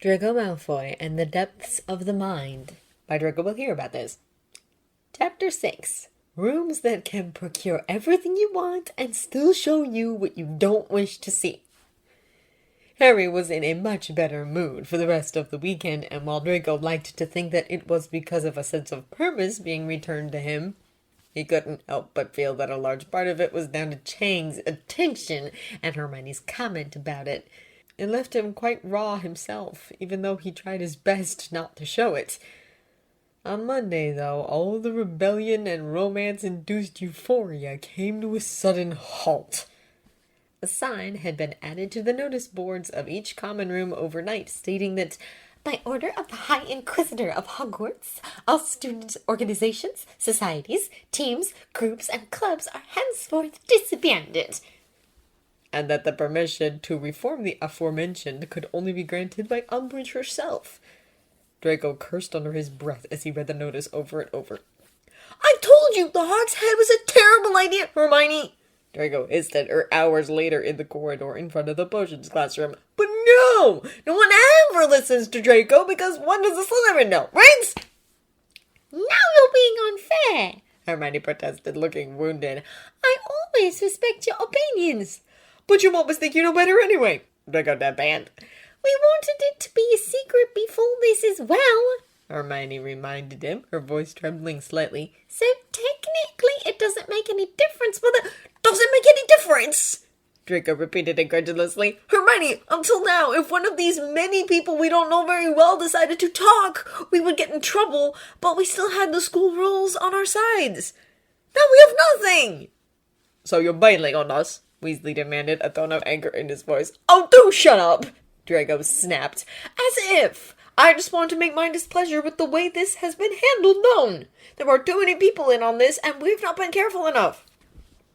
Draco Malfoy and the Depths of the Mind by Draco will hear about this. Chapter 6. Rooms that can procure everything you want and still show you what you don't wish to see. Harry was in a much better mood for the rest of the weekend, and while Draco liked to think that it was because of a sense of purpose being returned to him, he couldn't help but feel that a large part of it was down to Chang's attention and Hermione's comment about it. It left him quite raw himself, even though he tried his best not to show it. On Monday, though, all the rebellion and romance-induced euphoria came to a sudden halt. A sign had been added to the notice boards of each common room overnight, stating that, by order of the High Inquisitor of Hogwarts, all student organizations, societies, teams, groups, and clubs are henceforth disbanded, and that the permission to reform the aforementioned could only be granted by Umbridge herself. Draco cursed under his breath as he read the notice over and over. "I told you the Hog's Head was a terrible idea, Hermione!" Draco hissed at her hours later in the corridor in front of the potions classroom. "But no one ever listens to Draco because what does the Slytherin know, right?" "Now you're being unfair," Hermione protested, looking wounded. "I always respect your opinions." "But you always think you know better anyway," Draco deadpanned. "We wanted it to be a secret before this as well," Hermione reminded him, her voice trembling slightly. "So technically it doesn't make any difference whether—" "Doesn't make any difference?" Draco repeated incredulously. "Hermione, until now, if one of these many people we don't know very well decided to talk, we would get in trouble, but we still had the school rules on our sides. Now we have nothing!" "So you're bailing on us?" Weasley demanded, a tone of anger in his voice. "Oh, do shut up!" Draco snapped. "As if! I just want to make my displeasure with the way this has been handled known. There are too many people in on this, and we've not been careful enough."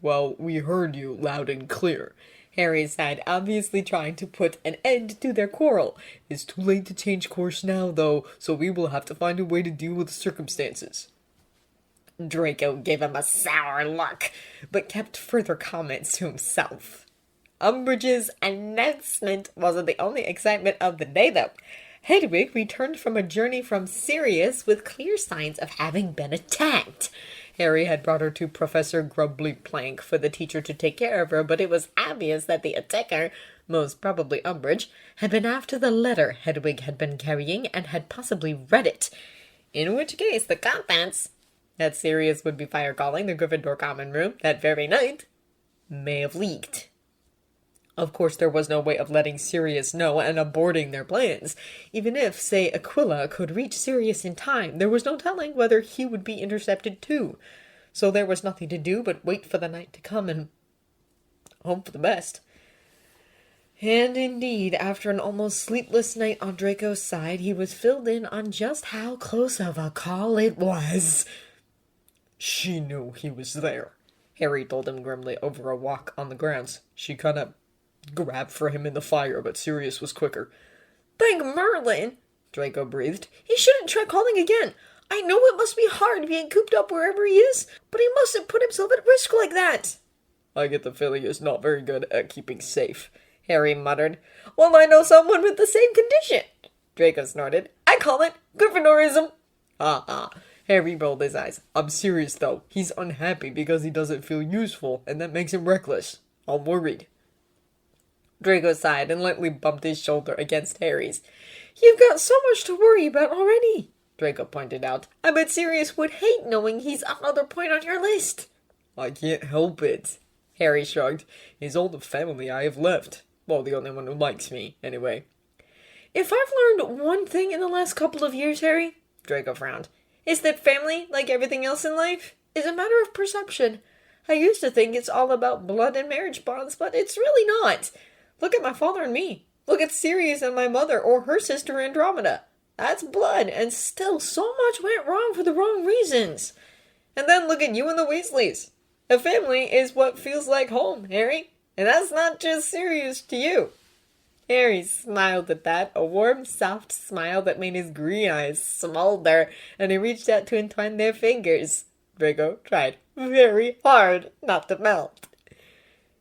"Well, we heard you loud and clear," Harry sighed, obviously trying to put an end to their quarrel. "It's too late to change course now, though, so we will have to find a way to deal with the circumstances." Draco gave him a sour look, but kept further comments to himself. Umbridge's announcement wasn't the only excitement of the day, though. Hedwig returned from a journey from Sirius with clear signs of having been attacked. Harry had brought her to Professor Grubbly Plank for the teacher to take care of her, but it was obvious that the attacker, most probably Umbridge, had been after the letter Hedwig had been carrying and had possibly read it. In which case, the contents that Sirius would be fire-calling the Gryffindor common room that very night may have leaked. Of course, there was no way of letting Sirius know and aborting their plans. Even if, say, Aquila could reach Sirius in time, there was no telling whether he would be intercepted too. So there was nothing to do but wait for the night to come and hope for the best. And indeed, after an almost sleepless night on Draco's side, he was filled in on just how close of a call it was. "She knew he was there," Harry told him grimly over a walk on the grounds. "She kinda grabbed for him in the fire, but Sirius was quicker." "Thank Merlin," Draco breathed. "He shouldn't try calling again. I know it must be hard being cooped up wherever he is, but he mustn't put himself at risk like that." "I get the feeling he's not very good at keeping safe," Harry muttered. "Well, I know someone with the same condition," Draco snorted. "I call it Gryffindorism." "Ah. Harry rolled his eyes. "I'm serious, though. He's unhappy because he doesn't feel useful, and that makes him reckless. I'm worried." Draco sighed and lightly bumped his shoulder against Harry's. "You've got so much to worry about already," Draco pointed out. "I bet Sirius would hate knowing he's another point on your list." "I can't help it," Harry shrugged. "He's all the family I have left. Well, the only one who likes me, anyway." "If I've learned one thing in the last couple of years, Harry," Draco frowned, "is that family, like everything else in life, is a matter of perception. I used to think it's all about blood and marriage bonds, but it's really not. Look at my father and me. Look at Sirius and my mother, or her sister Andromeda. That's blood, and still so much went wrong for the wrong reasons. And then look at you and the Weasleys. A family is what feels like home, Harry, and that's not just Sirius to you." Harry smiled at that, a warm, soft smile that made his green eyes smolder, and he reached out to entwine their fingers. Draco tried very hard not to melt.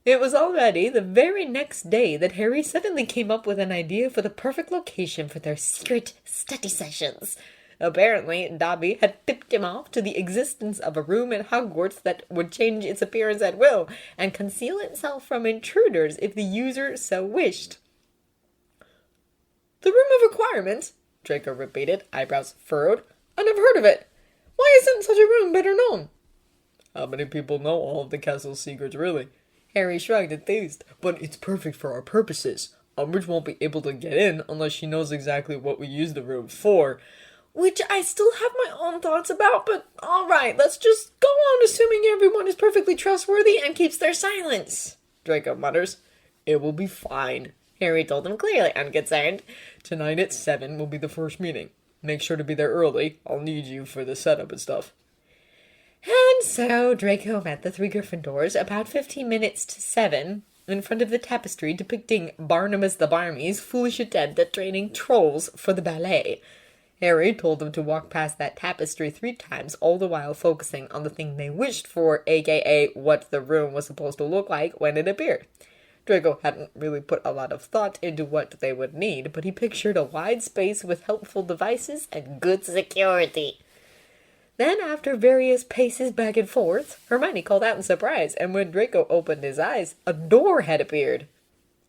It was already the very next day that Harry suddenly came up with an idea for the perfect location for their secret study sessions. Apparently, Dobby had tipped him off to the existence of a room in Hogwarts that would change its appearance at will and conceal itself from intruders if the user so wished. "The room of requirement?" Draco repeated, eyebrows furrowed. "I never heard of it. Why isn't such a room better known?" "How many people know all of the castle's secrets, really?" Harry shrugged, enthused. "But it's perfect for our purposes. Umbridge won't be able to get in unless she knows exactly what we use the room for." "Which I still have my own thoughts about, but alright, let's just go on assuming everyone is perfectly trustworthy and keeps their silence," Draco mutters. "It will be fine," Harry told him, clearly unconcerned. "Tonight at 7 will be the first meeting. Make sure to be there early. I'll need you for the setup and stuff." And so Draco met the 3 Gryffindors about 15 minutes to 7 in front of the tapestry depicting Barnabas the Barmy's foolish attempt at training trolls for the ballet. Harry told them to walk past that tapestry 3 times, all the while focusing on the thing they wished for, aka what the room was supposed to look like when it appeared. Draco hadn't really put a lot of thought into what they would need, but he pictured a wide space with helpful devices and good security. Then, after various paces back and forth, Hermione called out in surprise, and when Draco opened his eyes, a door had appeared.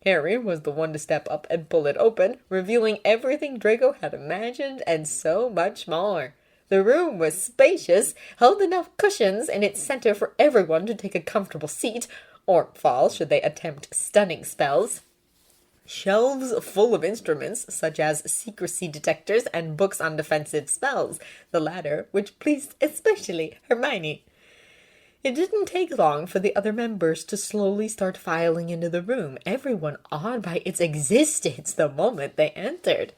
Harry was the one to step up and pull it open, revealing everything Draco had imagined and so much more. The room was spacious, held enough cushions in its center for everyone to take a comfortable seat, or fall should they attempt stunning spells. Shelves full of instruments, such as secrecy detectors and books on defensive spells, the latter which pleased especially Hermione. It didn't take long for the other members to slowly start filing into the room, everyone awed by its existence the moment they entered.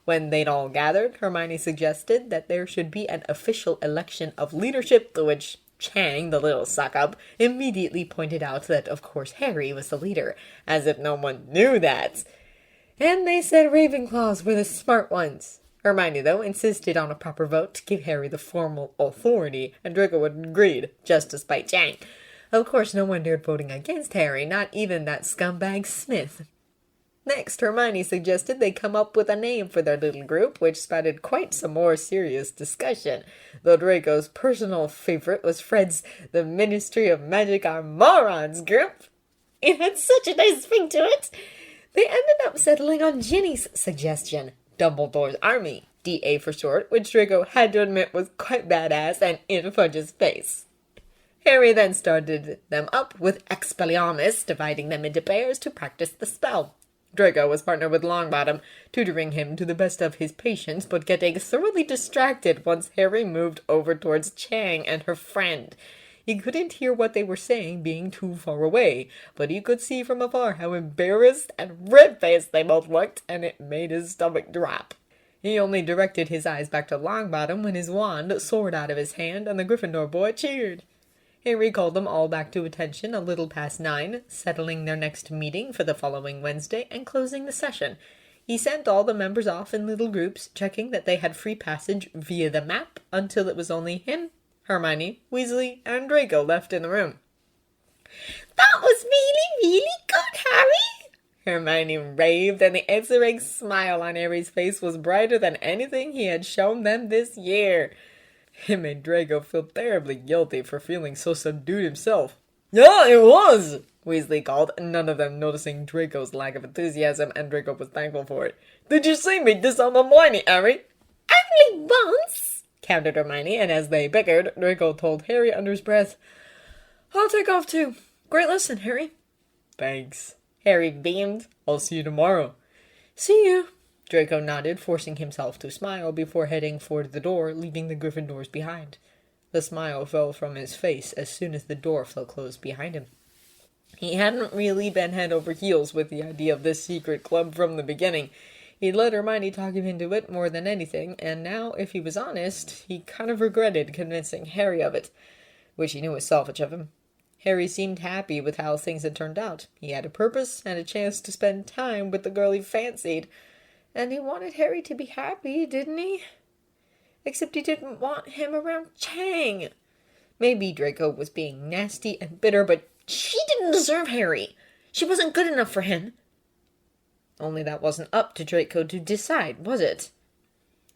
When they'd all gathered, Hermione suggested that there should be an official election of leadership, to which Chang, the little suck-up, immediately pointed out that, of course, Harry was the leader, as if no one knew that. And they said Ravenclaws were the smart ones. Hermione, though, insisted on a proper vote to give Harry the formal authority, and Draco agreed, just to spite Chang. Of course, no one dared voting against Harry, not even that scumbag Smith. Next, Hermione suggested they come up with a name for their little group, which spouted quite some more serious discussion, though Draco's personal favorite was Fred's The Ministry of Magic Are Morons group. It had such a nice ring to it. They ended up settling on Ginny's suggestion, Dumbledore's Army, DA for short, which Draco had to admit was quite badass and in Fudge's face. Harry then started them up with Expelliarmus, dividing them into pairs to practice the spell. Draco was partnered with Longbottom, tutoring him to the best of his patience, but getting thoroughly distracted once Harry moved over towards Chang and her friend. He couldn't hear what they were saying, being too far away, but he could see from afar how embarrassed and red-faced they both looked, and it made his stomach drop. He only directed his eyes back to Longbottom when his wand soared out of his hand and the Gryffindor boy cheered. Harry called them all back to attention a little past 9, settling their next meeting for the following Wednesday and closing the session. He sent all the members off in little groups, checking that they had free passage via the map until it was only him, Hermione, Weasley, and Draco left in the room. "That was really, really good, Harry!" Hermione raved, and the answering smile on Harry's face was brighter than anything he had shown them this year. It made Draco feel terribly guilty for feeling so subdued himself. "Yeah, it was!" Weasley called, none of them noticing Draco's lack of enthusiasm, and Draco was thankful for it. "Did you see me disarm Harry?" "Only once," countered Hermione, and as they bickered, Draco told Harry under his breath, "I'll take off too. Great lesson, Harry." "Thanks." Harry beamed. "I'll see you tomorrow." "See you." Draco nodded, forcing himself to smile before heading for the door, leaving the Gryffindors behind. The smile fell from his face as soon as the door fell closed behind him. He hadn't really been head over heels with the idea of this secret club from the beginning. He'd let Hermione talk him into it more than anything, and now, if he was honest, he kind of regretted convincing Harry of it, which he knew was selfish of him. Harry seemed happy with how things had turned out. He had a purpose and a chance to spend time with the girl he fancied. And he wanted Harry to be happy, didn't he? Except he didn't want him around Chang. Maybe Draco was being nasty and bitter, but She didn't deserve Harry. She wasn't good enough for him. Only that wasn't up to Draco to decide, was it?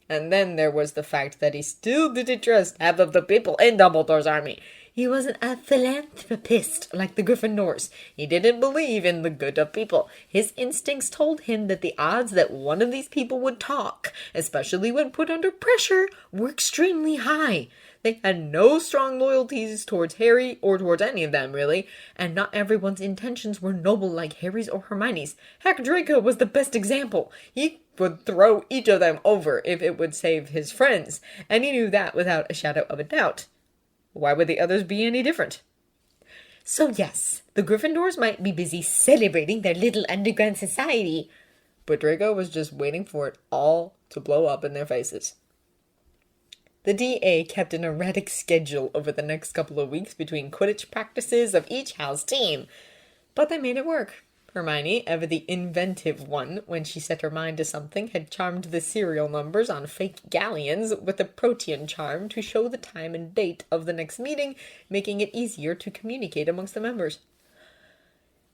And then there was the fact that he still didn't trust half of the people in Dumbledore's army. He wasn't a philanthropist like the Gryffindors. He didn't believe in the good of people. His instincts told him that the odds that one of these people would talk, especially when put under pressure, were extremely high. They had no strong loyalties towards Harry or towards any of them, really, and not everyone's intentions were noble like Harry's or Hermione's. Heck, Draco was the best example. He would throw each of them over if it would save his friends, and he knew that without a shadow of a doubt. Why would the others be any different? So yes, the Gryffindors might be busy celebrating their little underground society, but Draco was just waiting for it all to blow up in their faces. The DA kept an erratic schedule over the next couple of weeks between Quidditch practices of each house team, but they made it work. Hermione, ever the inventive one, when she set her mind to something, had charmed the serial numbers on fake galleons with a protean charm to show the time and date of the next meeting, making it easier to communicate amongst the members.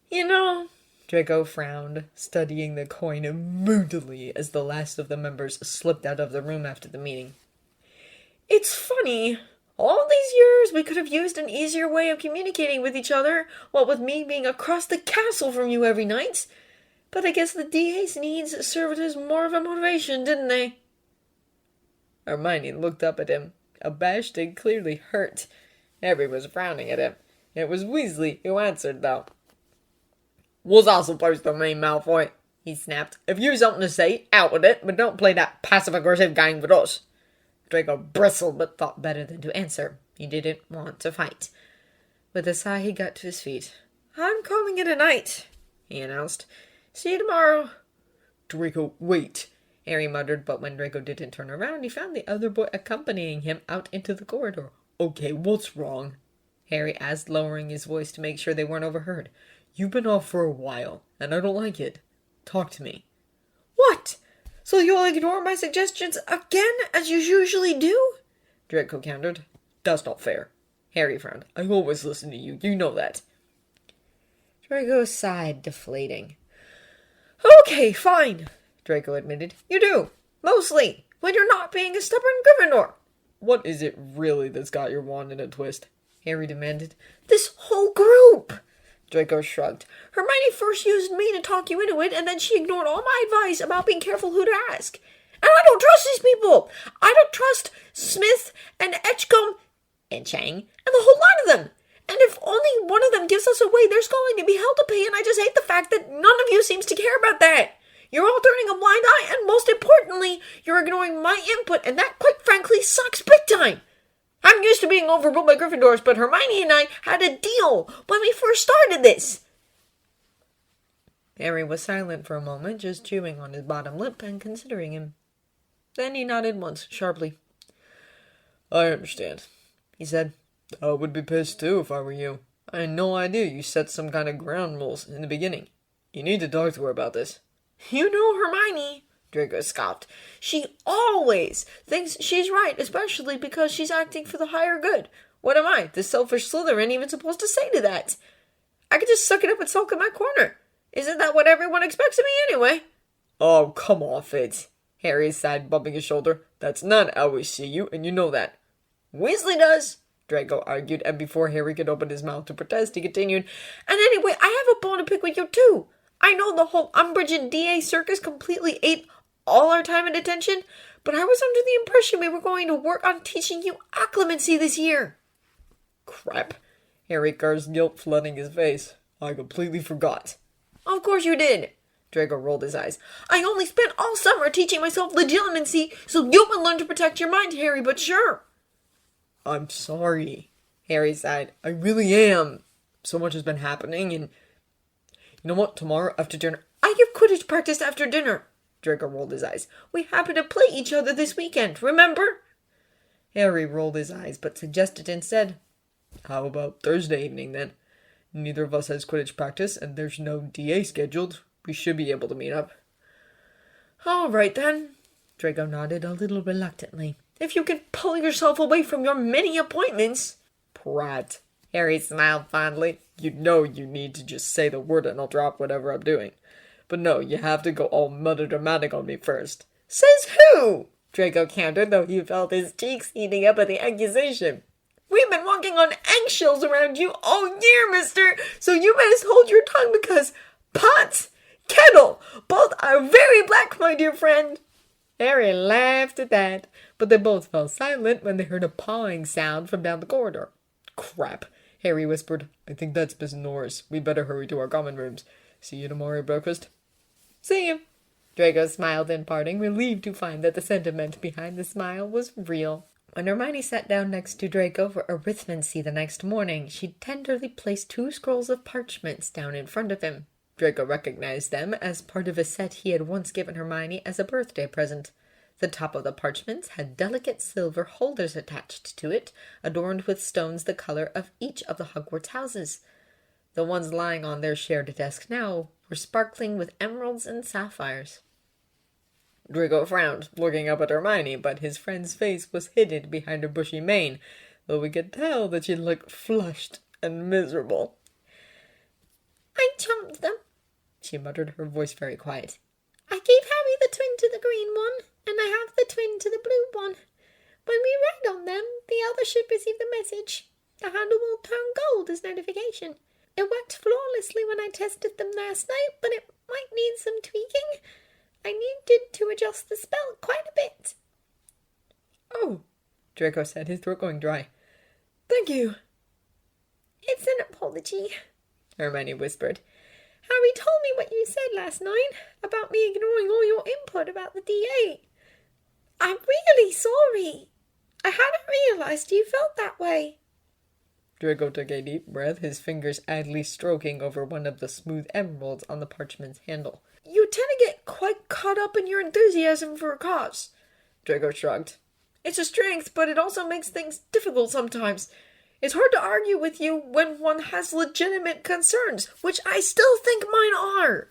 You know, Draco frowned, studying the coin moodily as the last of the members slipped out of the room after the meeting. It's funny. All these years we could have used an easier way of communicating with each other, what with me being across the castle from you every night. But I guess the DA's needs served as more of a motivation, didn't they? Hermione looked up at him, abashed and clearly hurt. Harry was frowning at him. It was Weasley who answered, though. "What's that supposed to mean, Malfoy?" he snapped. "If you've something to say, out with it, but don't play that passive-aggressive game with us." Draco bristled, but thought better than to answer. He didn't want to fight. With a sigh, he got to his feet. "I'm calling it a night," he announced. "See you tomorrow." "Draco, wait," Harry muttered, but when Draco didn't turn around, he found the other boy accompanying him out into the corridor. "Okay, what's wrong?" Harry asked, lowering his voice to make sure they weren't overheard. "You've been off for a while, and I don't like it. Talk to me." "What? So you'll ignore my suggestions again, as you usually do?" Draco countered. "That's not fair." Harry frowned. "I always listen to you. You know that." Draco sighed, deflating. "Okay, fine," Draco admitted. "You do. Mostly. When you're not being a stubborn Gryffindor." "What is it really that's got your wand in a twist?" Harry demanded. "This whole group." Draco shrugged. "Hermione first used me to talk you into it, and then she ignored all my advice about being careful who to ask. And I don't trust these people. I don't trust Smith and Etchcombe and Chang and the whole lot of them. And if only one of them gives us away, there's going to be hell to pay, and I just hate the fact that none of you seems to care about that. You're all turning a blind eye, and most importantly, you're ignoring my input, and that, quite frankly, sucks big time. I'm used to being overruled by Gryffindors, but Hermione and I had a deal when we first started this." Harry was silent for a moment, just chewing on his bottom lip and considering him. Then he nodded once, sharply. "I understand," he said. "I would be pissed too if I were you. I had no idea you set some kind of ground rules in the beginning. You need to talk to her about this." "You know Hermione," Draco scoffed. "She always thinks she's right, especially because she's acting for the higher good. What am I, the selfish Slytherin, even supposed to say to that? I could just suck it up and sulk in my corner. Isn't that what everyone expects of me anyway?" "Oh, come off it," Harry sighed, bumping his shoulder. "That's not how we see you, and you know that." "Weasley does," Draco argued, and before Harry could open his mouth to protest, he continued, "And anyway, I have a bone to pick with you too. I know the whole Umbridge and DA circus completely ate all our time and attention, but I was under the impression we were going to work on teaching you Occlumency this year." "Crap," Harry cursed, guilt flooding his face. "I completely forgot." "Of course you did." Draco rolled his eyes. "I only spent all summer teaching myself legitimacy so you would learn to protect your mind, Harry, but sure." "I'm sorry," Harry sighed. "I really am. So much has been happening, and you know what? Tomorrow after dinner, I give Quidditch practice after dinner." Draco rolled his eyes. "We happen to play each other this weekend, remember?" Harry rolled his eyes, but suggested instead, "How about Thursday evening, then? Neither of us has Quidditch practice, and there's no DA scheduled. We should be able to meet up." "All right, then." Draco nodded a little reluctantly. "If you can pull yourself away from your many appointments." "Prat," Harry smiled fondly. You know you need to just say the word and I'll drop whatever I'm doing. But no, you have to go all melodramatic on me first. Says who? Draco countered, though he felt his cheeks heating up at the accusation. We've been walking on eggshells around you all year, mister, so you best hold your tongue because pot, kettle, both are very black, my dear friend. Harry laughed at that, but they both fell silent when they heard a pawing sound from down the corridor. Crap, Harry whispered. I think that's Miss Norris. We better hurry to our common rooms. See you tomorrow at breakfast. See you. Draco smiled in parting, relieved to find that the sentiment behind the smile was real. When Hermione sat down next to Draco for arithmancy the next morning, she tenderly placed 2 scrolls of parchments down in front of him. Draco recognized them as part of a set he had once given Hermione as a birthday present. The top of the parchments had delicate silver holders attached to it, adorned with stones the color of each of the Hogwarts houses. The ones lying on their shared desk now were sparkling with emeralds and sapphires. Draco frowned, looking up at Hermione, but his friend's face was hidden behind her bushy mane, though we could tell that she looked flushed and miserable. I chumped them, she muttered, her voice very quiet. I gave Harry the twin to the green one, and I have the twin to the blue one. When we ride on them, the other should receive the message. The handle will turn gold as notification. It worked flawlessly when I tested them last night, but it might need some tweaking. I needed to adjust the spell quite a bit. Oh, Draco said, his throat going dry. Thank you. It's an apology, Hermione whispered. Harry told me what you said last night about me ignoring all your input about the DA. I'm really sorry. I hadn't realized you felt that way. Draco took a deep breath, his fingers idly stroking over one of the smooth emeralds on the parchment's handle. You tend to get quite caught up in your enthusiasm for a cause. Draco shrugged. It's a strength, but it also makes things difficult sometimes. It's hard to argue with you when one has legitimate concerns, which I still think mine are.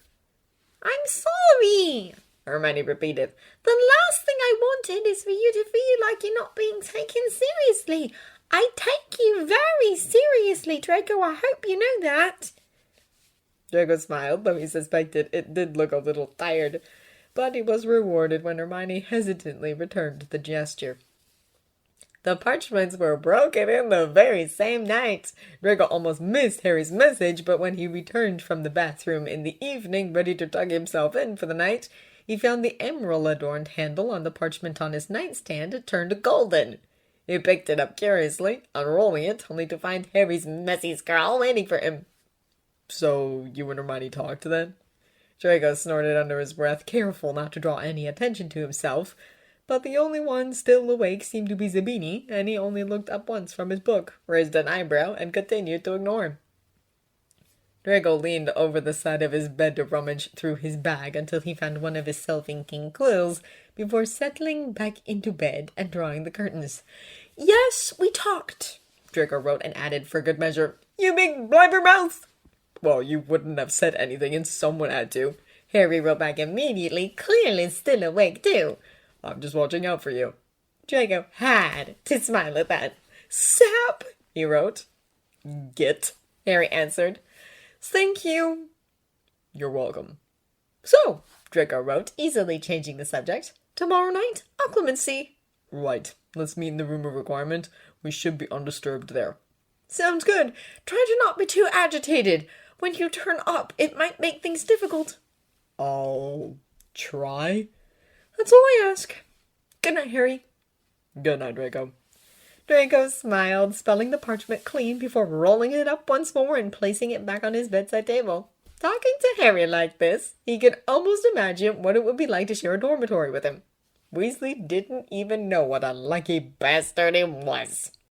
I'm sorry, Hermione repeated. The last thing I wanted is for you to feel like you're not being taken seriously. I take you very seriously, Draco. I hope you know that. Draco smiled, though he suspected it did look a little tired, but he was rewarded when Hermione hesitantly returned the gesture. The parchments were broken in the very same night. Draco almost missed Harry's message, but when he returned from the bathroom in the evening, ready to tuck himself in for the night, he found the emerald-adorned handle on the parchment on his nightstand turned golden. He picked it up curiously, unrolling it, only to find Harry's messy scrawl waiting for him. So, you and Hermione talked then? Draco snorted under his breath, careful not to draw any attention to himself, but the only one still awake seemed to be Zabini, and he only looked up once from his book, raised an eyebrow, and continued to ignore him. Draco leaned over the side of his bed to rummage through his bag until he found one of his self-inking quills, before settling back into bed and drawing the curtains. Yes, we talked, Draco wrote and added for good measure, You big blabbermouth! Well, you wouldn't have said anything and someone had to. Harry wrote back immediately, clearly still awake too. I'm just watching out for you. Draco had to smile at that. Sap, he wrote. Get, Harry answered. Thank you. You're welcome. So, Draco wrote, easily changing the subject. Tomorrow night, Occlumency. Right. Let's meet in the room of requirement. We should be undisturbed there. Sounds good. Try to not be too agitated. When you turn up, it might make things difficult. I'll try. That's all I ask. Good night, Harry. Good night, Draco. Draco smiled, spelling the parchment clean before rolling it up once more and placing it back on his bedside table. Talking to Harry like this, he could almost imagine what it would be like to share a dormitory with him. Weasley didn't even know what a lucky bastard he was.